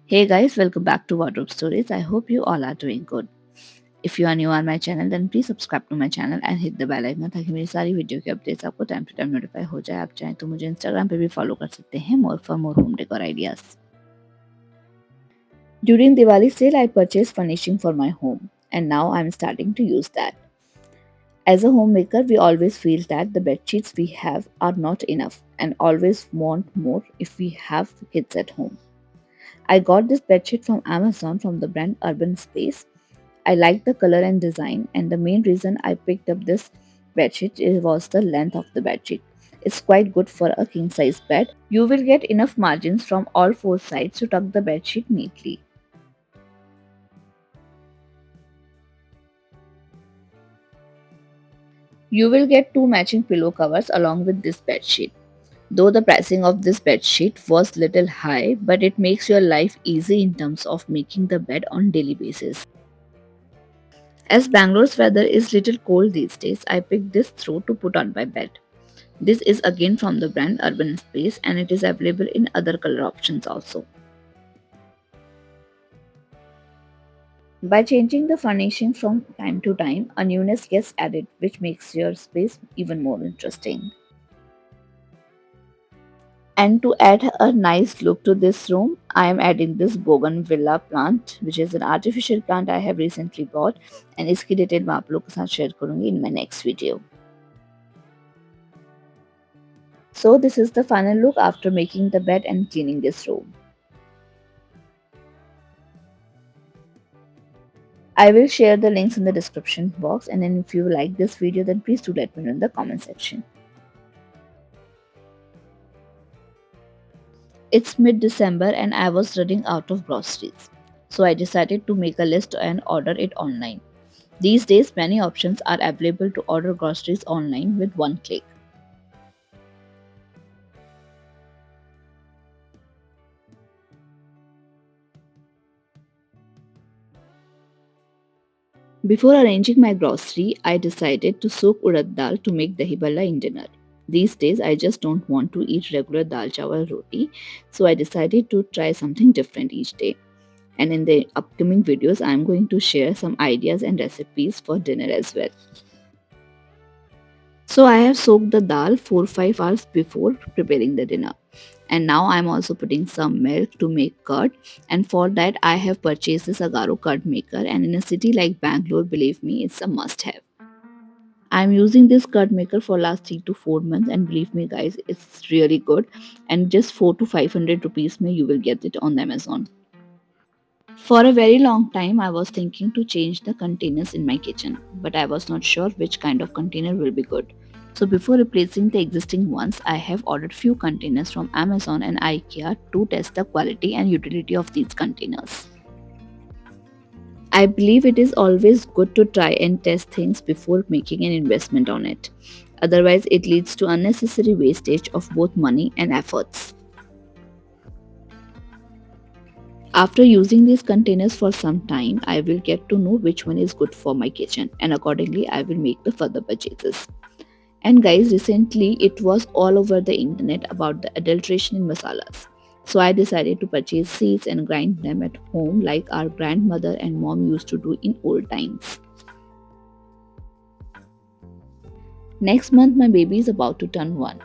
Hey guys, welcome back to Wardrobe Stories. I hope you all are doing good. If you are new on my channel, then please subscribe to my channel and hit the bell icon ताकि मेरी सारी video की updates आपको time to time notify हो जाए। आप चाहें तो मुझे इंस्टाग्राम पे भी फॉलो कर सकते हैं more for more home decor ideas. During Diwali sale, I purchased furnishing for my home, and now I'm starting to use that. As a homemaker, we always feel that the bed sheets we have are not enough and always want more if we have kids at home. I got this bedsheet from Amazon from the brand Urban Space. I like the color and design, and the main reason I picked up this bedsheet was the length of the bedsheet. It's quite good for a king size bed. You will get enough margins from all four sides to tuck the bedsheet neatly. You will get two matching pillow covers along with this bedsheet. Though the pricing of this bedsheet was little high, but it makes your life easy in terms of making the bed on daily basis. As Bangalore's weather is little cold these days, I picked this throw to put on my bed. This is again from the brand Urban Space and it is available in other color options also. By changing the furnishing from time to time, a newness gets added which makes your space even more interesting. And to add a nice look to this room, I am adding this bougainvillea plant, which is an artificial plant I have recently bought and इसकी detail मैं आप लोग के साथ share करूंगी in my next video. So this is the final look after making the bed and cleaning this room. I will share the links in the description box, and then if you like this video, then please do let me know in the comment section. It's mid-December and I was running out of groceries. So I decided to make a list and order it online. These days, many options are available to order groceries online with one click. Before arranging my grocery, I decided to soak urad dal to make dahi balla in dinner. These days, I just don't want to eat regular dal chawal roti, so I decided to try something different each day. And in the upcoming videos, I'm going to share some ideas and recipes for dinner as well. So I have soaked the dal 4-5 hours before preparing the dinner. And now I'm also putting some milk to make curd, and for that I have purchased this agaro curd maker, and in a city like Bangalore, believe me, it's a must have. I'm using this curd maker for last 3 to 4 months, and believe me guys, it's really good, and just 4 to 500 rupees may you will get it on Amazon. For a very long time, I was thinking to change the containers in my kitchen, but I was not sure which kind of container will be good. So before replacing the existing ones, I have ordered few containers from Amazon and IKEA to test the quality and utility of these containers. I believe it is always good to try and test things before making an investment on it. Otherwise, it leads to unnecessary wastage of both money and efforts. After using these containers for some time, I will get to know which one is good for my kitchen, and accordingly I will make the further purchases. And guys, recently it was all over the internet about the adulteration in masalas. So I decided to purchase seeds and grind them at home like our grandmother and mom used to do in old times. Next month my baby is about to turn 1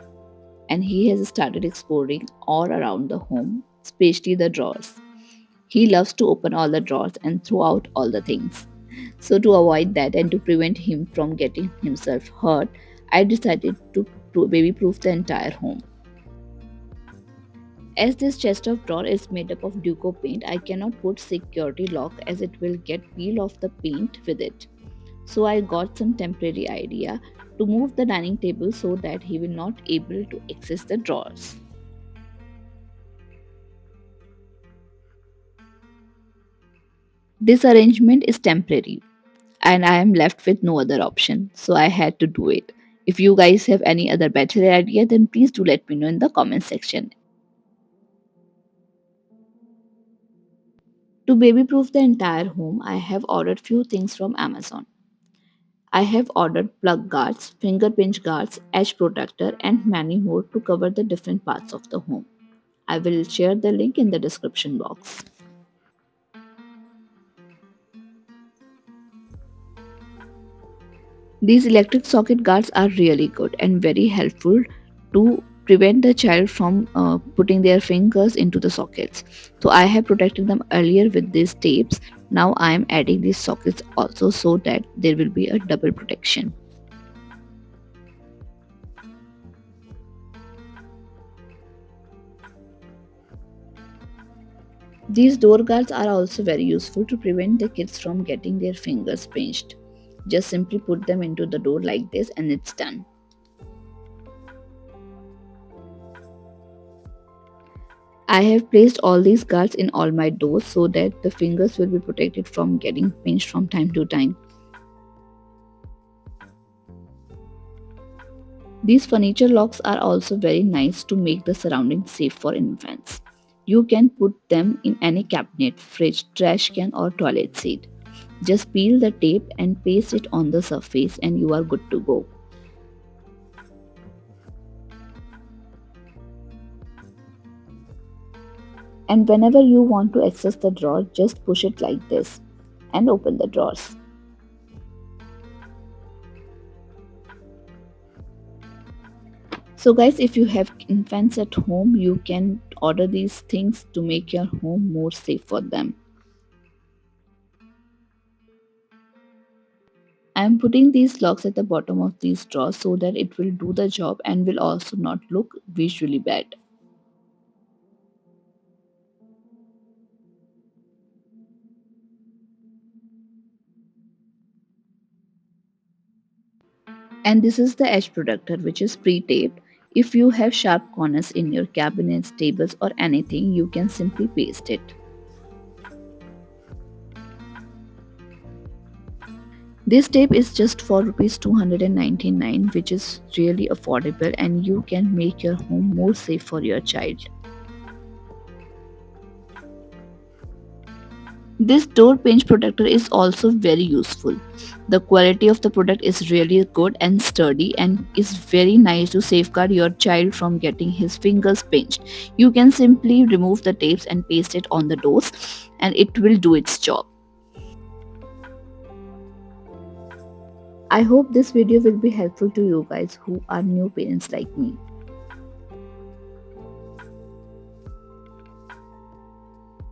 and he has started exploring all around the home, especially the drawers. He loves to open all the drawers and throw out all the things. So, to avoid that and to prevent him from getting himself hurt, I decided to baby proof the entire home. As this chest of drawer is made up of Duco paint, I cannot put security lock as it will get peel off the paint with it. So I got some temporary idea to move the dining table so that he will not able to access the drawers. This arrangement is temporary and I am left with no other option, so I had to do it. If you guys have any other better idea, then please do let me know in the comment section. To baby proof the entire home, I have ordered few things from Amazon. I have ordered plug guards, finger pinch guards, edge protector, and many more to cover the different parts of the home. I will share the link in the description box. These electric socket guards are really good and very helpful to prevent the child from putting their fingers into the sockets. So I have protected them earlier with these tapes. Now I am adding these sockets also so that there will be a double protection. These door guards are also very useful to prevent the kids from getting their fingers pinched. Just simply put them into the door like this and it's done. I have placed all these guards in all my doors so that the fingers will be protected from getting pinched from time to time. These furniture locks are also very nice to make the surroundings safe for infants. You can put them in any cabinet, fridge, trash can or toilet seat. Just peel the tape and paste it on the surface and you are good to go. And whenever you want to access the drawer, just push it like this and open the drawers. So guys, if you have infants at home, you can order these things to make your home more safe for them. I am putting these locks at the bottom of these drawers so that it will do the job and will also not look visually bad. And this is the edge protector which is pre-taped. If you have sharp corners in your cabinets, tables or anything, you can simply paste it. This tape is just for rupees 299, which is really affordable and you can make your home more safe for your child. This door pinch protector is also very useful. The quality of the product is really good and sturdy and is very nice to safeguard your child from getting his fingers pinched. You can simply remove the tapes and paste it on the doors and it will do its job. I hope this video will be helpful to you guys who are new parents like me.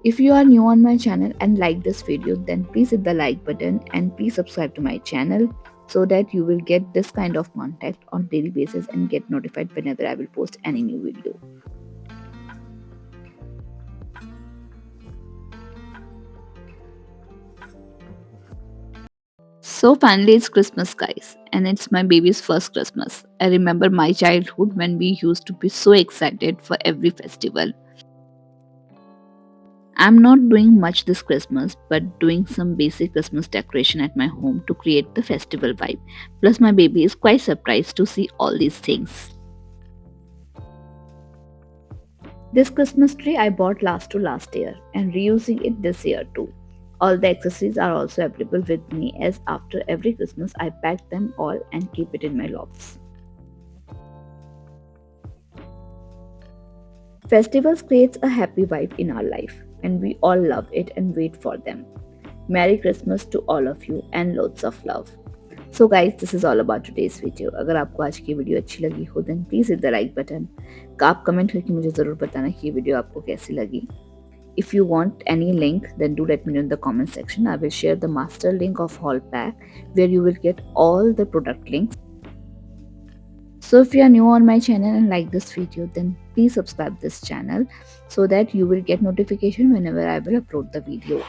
If you are new on my channel and like this video, then please hit the like button and please subscribe to my channel so that you will get this kind of content on daily basis and get notified whenever I will post any new video. So finally it's Christmas guys and it's my baby's first Christmas. I remember my childhood when we used to be so excited for every festival. I'm not doing much this Christmas, but doing some basic Christmas decoration at my home to create the festival vibe. Plus, my baby is quite surprised to see all these things. This Christmas tree I bought last year and reusing it this year too. All the accessories are also available with me as after every Christmas I pack them all and keep it in my lofts. Festivals creates a happy vibe in our life and we all love it and wait for them. Merry Christmas to all of you and loads of love. So guys, this is all about today's video. अगर आपको आज की video अच्छी लगी हो then please hit the like button. आप comment करके मुझे ज़रूर बताना कि ये वीडियो आपको कैसी लगी. If you want any link, then do let me know in the comment section. I will share the master link of HaulPack where you will get all the product links. So if you are new on my channel and like this video, then please subscribe this channel so that you will get notification whenever I will upload the video.